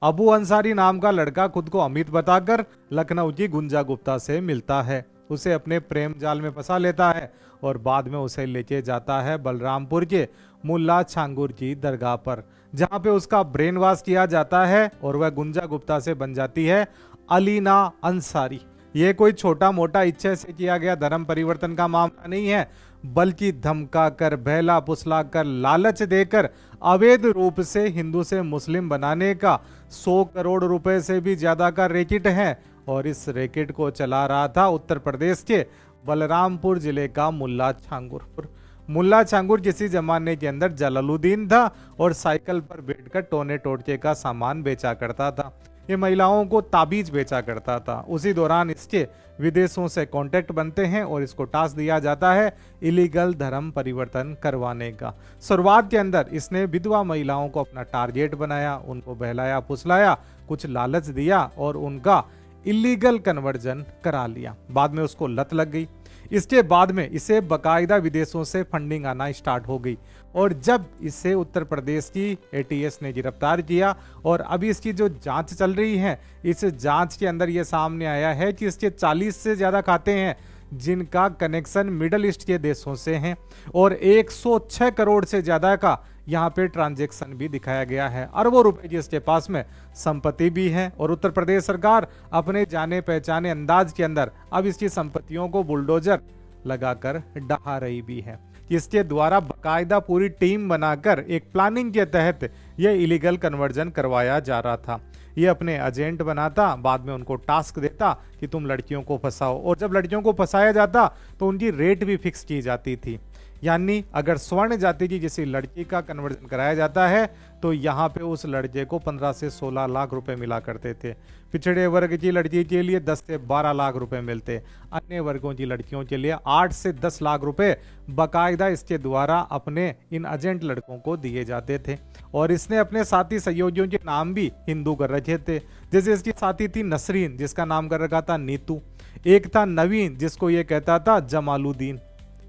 अबू अंसारी नाम का लड़का खुद को अमित बताकर लखनऊ की गुंजा गुप्ता से मिलता है, उसे अपने प्रेम जाल में फंसा लेता है और बाद में उसे लेके जाता है बलरामपुर के मुल्ला छांगुर की दरगाह पर, जहां पे उसका ब्रेन वॉश किया जाता है और वह गुंजा गुप्ता से बन जाती है अलीना अंसारी। ये कोई छोटा मोटा इच्छा से किया गया धर्म परिवर्तन का मामला नहीं है, बल्कि धमका कर, बहला फुसला कर, लालच देकर अवैध रूप से हिंदू से मुस्लिम बनाने का 100 करोड़ रुपए से भी ज्यादा का रैकेट है। और इस रैकेट को चला रहा था उत्तर प्रदेश के बलरामपुर जिले का मुल्ला छांगुर। मुल्ला छांगुर किसी जमाने के अंदर जलालुद्दीन था और साइकिल पर बैठकर टोने टोटके का सामान बेचा करता था। ये महिलाओं को ताबीज बेचा करता था। उसी दौरान इसके विदेशों से कांटेक्ट बनते हैं और इसको टास्क दिया जाता है इलीगल धर्म परिवर्तन करवाने का। शुरुआत के अंदर इसने विधवा महिलाओं को अपना टारगेट बनाया, उनको बहलाया फुसलाया, कुछ लालच दिया और उनका इलीगल कन्वर्जन करा लिया। बाद में उसको लत लग गई। इसके बाद में इसे बकायदा विदेशों से फंडिंग आना स्टार्ट हो गई और जब इसे उत्तर प्रदेश की एटीएस ने गिरफ्तार किया और अभी इसकी जो जांच चल रही है, इस जांच के अंदर यह सामने आया है कि इसके 40 से ज्यादा खाते हैं जिनका कनेक्शन मिडल ईस्ट के देशों से हैं और 106 करोड़ से ज्यादा का यहाँ पे ट्रांजैक्शन भी दिखाया गया है। अरबों रुपए की इसके पास में संपत्ति भी है और उत्तर प्रदेश सरकार अपने जाने पहचाने अंदाज के अंदर अब इसकी संपत्तियों को बुलडोजर लगाकर ढहा रही भी है। इसके द्वारा बकायदा पूरी टीम बनाकर एक प्लानिंग के तहत यह इलीगल कन्वर्जन करवाया जा रहा था। ये अपने एजेंट बनाता, बाद में उनको टास्क देता कि तुम लड़कियों को फंसाओ और जब लड़कियों को फंसाया जाता तो उनकी रेट भी फिक्स की जाती थी। यानी अगर स्वर्ण जाति की किसी लड़की का कन्वर्जन कराया जाता है तो यहाँ पे उस लड़के को 15 से 16 लाख रुपए मिला करते थे। पिछड़े वर्ग की लड़की के लिए 10 से 12 लाख रुपए मिलते, अन्य वर्गों की लड़कियों के लिए 8 से 10 लाख रुपए बकायदा इसके द्वारा अपने इन एजेंट लड़कों को दिए जाते थे। और इसने अपने साथी सहयोगियों के नाम भी हिंदू कर रखे थे। जैसे इसकी साथी थी नसरीन, जिसका नाम कर रखा था नीतू। एक था नवीन, जिसको ये कहता था जमालुद्दीन।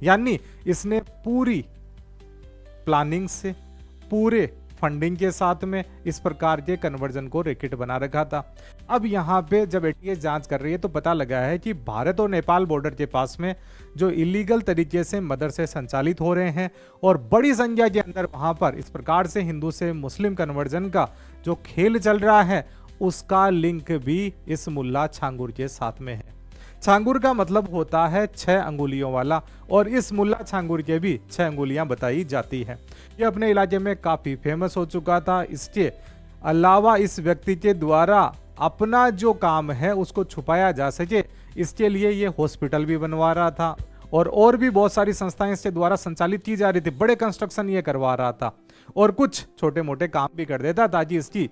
यानी इसने पूरी प्लानिंग से, पूरे फंडिंग के साथ में इस प्रकार के कन्वर्जन को रैकेट बना रखा था। अब यहाँ पे जब एटीएस जांच कर रही है तो पता लगा है कि भारत और नेपाल बॉर्डर के पास में जो इलीगल तरीके से मदरसे संचालित हो रहे हैं और बड़ी संख्या के अंदर वहां पर इस प्रकार से हिंदू से मुस्लिम कन्वर्जन का जो खेल चल रहा है, उसका लिंक भी इस मुल्ला छांगुर के साथ में है। छांगुर का मतलब होता है 6 अंगुलियों वाला और इस मुल्ला छांगुर के भी 6 अंगुलियां बताई जाती है। ये अपने इलाके में काफी फेमस हो चुका था। इसके अलावा इस व्यक्ति के द्वारा अपना जो काम है उसको छुपाया जा सके, इसके लिए ये हॉस्पिटल भी बनवा रहा था और भी बहुत सारी संस्थाएं इसके द्वारा संचालित की जा रही थी। बड़े कंस्ट्रक्शन ये करवा रहा था और कुछ छोटे मोटे काम भी कर देता ताकि इसकी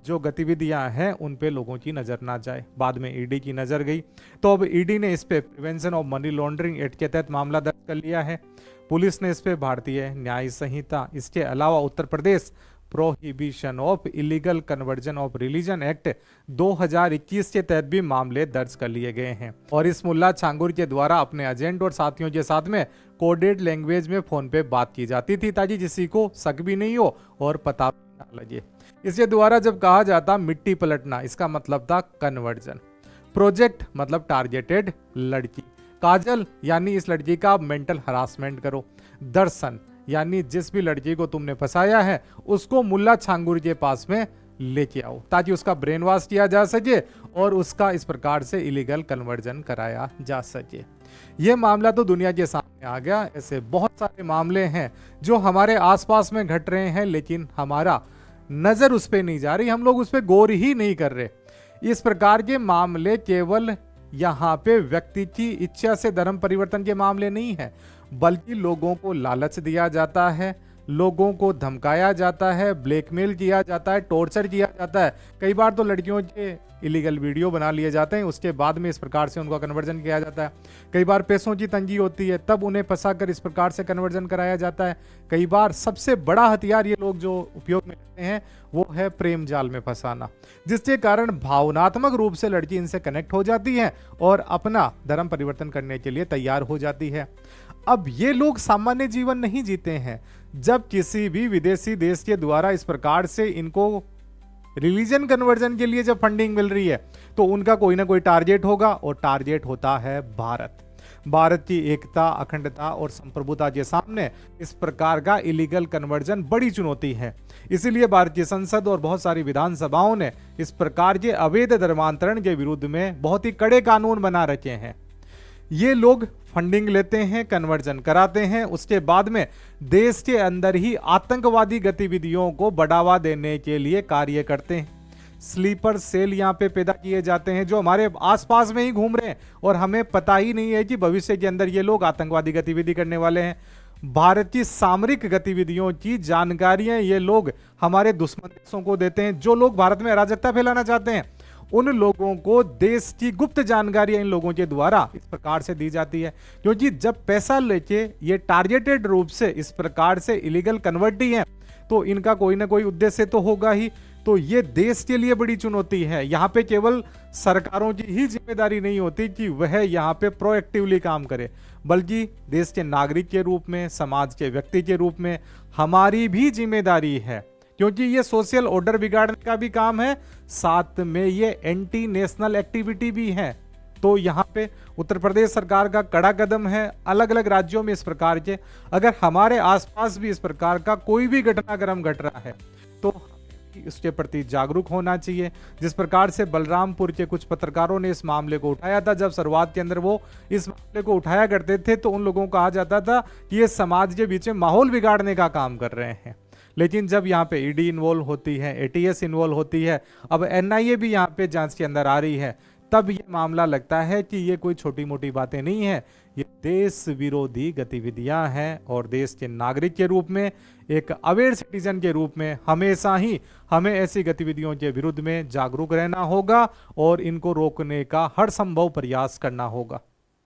जो गतिविधियां हैं उन पे लोगों की नजर ना जाए। बाद में ईडी की नजर गई तो अब ईडी ने इस पे prevention of money laundering act के तहत मामला दर्ज कर लिया है। पुलिस ने इस पे भारतीय न्याय संहिता, इसके अलावा Uttar Pradesh prohibition of illegal conversion of religion act 2021 के तहत भी मामले दर्ज कर लिए गए हैं। और इस मुल्ला छांगुर के द्वारा अपने एजेंट और साथियों के साथ में कोडेड लैंग्वेज में फोन पे बात की जाती थी ताकि किसी को शक भी नहीं हो और पता भी ना लगे। इसके द्वारा जब कहा जाता मिट्टी पलटना, इसका मतलब था कन्वर्जन। प्रोजेक्ट मतलब टारगेटेड लड़की। काजल यानी इस लड़की का मेंटल हरासमेंट करो। दर्शन यानी जिस भी लड़की को तुमने फंसाया है उसको मुल्ला छांगुर के पास में लेके आओ ताकि उसका ब्रेन वॉश किया जा सके और उसका इस प्रकार से इलीगल कन्वर्जन कराया जा सके। यह मामला तो दुनिया के सामने आ गया। ऐसे बहुत सारे मामले हैं जो हमारे आसपास में घट रहे हैं, लेकिन हमारा नजर उस पे नहीं जा रही, हम लोग उस पे गौर ही नहीं कर रहे। इस प्रकार के मामले केवल यहाँ पे व्यक्ति की इच्छा से धर्म परिवर्तन के मामले नहीं है, बल्कि लोगों को लालच दिया जाता है, लोगों को धमकाया जाता है, ब्लैकमेल किया जाता है, टॉर्चर किया जाता है। कई बार तो लड़कियों के इलीगल वीडियो बना लिए जाते हैं, उसके बाद में इस प्रकार से उनका कन्वर्जन किया जाता है। कई बार पैसों की तंगी होती है, तब उन्हें फंसाकर इस प्रकार से कन्वर्जन कराया जाता है। कई बार सबसे बड़ा हथियार ये लोग जो उपयोग में लेते हैं वो है प्रेम जाल में फंसाना, जिसके कारण भावनात्मक रूप से लड़की इनसे कनेक्ट हो जाती है और अपना धर्म परिवर्तन करने के लिए तैयार हो जाती है। अब ये लोग सामान्य जीवन नहीं जीते हैं। जब किसी भी विदेशी देश के द्वारा इस प्रकार से इनको रिलीजन कन्वर्जन के लिए जब फंडिंग मिल रही है तो उनका कोई ना कोई टारगेट होगा, और टारगेट होता है भारत। भारत की एकता, अखंडता और संप्रभुता के सामने इस प्रकार का इलीगल कन्वर्जन बड़ी चुनौती है। इसीलिए भारतीय संसद और बहुत सारी विधानसभाओं ने इस प्रकार के अवैध धर्मांतरण के विरुद्ध में बहुत ही कड़े कानून बना रखे हैं। ये लोग फंडिंग लेते हैं, कन्वर्जन कराते हैं, उसके बाद में देश के अंदर ही आतंकवादी गतिविधियों को बढ़ावा देने के लिए कार्य करते हैं। स्लीपर सेल यहाँ पे पैदा किए जाते हैं जो हमारे आसपास में ही घूम रहे हैं और हमें पता ही नहीं है कि भविष्य के अंदर ये लोग आतंकवादी गतिविधि करने वाले हैं। भारत की सामरिक गतिविधियों की जानकारियां ये लोग हमारे दुश्मन देशों को देते हैं। जो लोग भारत में अराजकता फैलाना चाहते हैं उन लोगों को देश की गुप्त जानकारियां इन लोगों के द्वारा इस प्रकार से दी जाती है, क्योंकि जब पैसा लेके ये टारगेटेड रूप से इस प्रकार से इलीगल कन्वर्टी है तो इनका कोई ना कोई उद्देश्य तो होगा ही। तो ये देश के लिए बड़ी चुनौती है। यहाँ पे केवल सरकारों की ही जिम्मेदारी नहीं होती कि वह यहाँ पे प्रोएक्टिवली काम करे, बल्कि देश के नागरिक के रूप में, समाज के व्यक्ति के रूप में हमारी भी जिम्मेदारी है, क्योंकि ये सोशल ऑर्डर बिगाड़ने का भी काम है, साथ में ये एंटी नेशनल एक्टिविटी भी है। तो यहाँ पे उत्तर प्रदेश सरकार का कड़ा कदम है। अलग अलग राज्यों में इस प्रकार के, अगर हमारे आसपास भी इस प्रकार का कोई भी घटनाक्रम घट रहा है तो इसके प्रति जागरूक होना चाहिए। जिस प्रकार से बलरामपुर के कुछ पत्रकारों ने इस मामले को उठाया था, जब शुरुआत के अंदर वो इस मामले को उठाया करते थे तो उन लोगों को कहा जाता था कि ये समाज के बीच में माहौल बिगाड़ने का काम कर रहे हैं। लेकिन जब यहाँ पे ईडी इन्वॉल्व होती है, एटीएस इन्वॉल्व होती है, अब एनआईए भी यहाँ पे जांच के अंदर आ रही है, तब ये मामला लगता है कि ये कोई छोटी मोटी बातें नहीं है, ये देश विरोधी गतिविधियां हैं। और देश के नागरिक के रूप में, एक अवेयर सिटीजन के रूप में हमेशा ही हमें ऐसी गतिविधियों के विरुद्ध में जागरूक रहना होगा और इनको रोकने का हर संभव प्रयास करना होगा।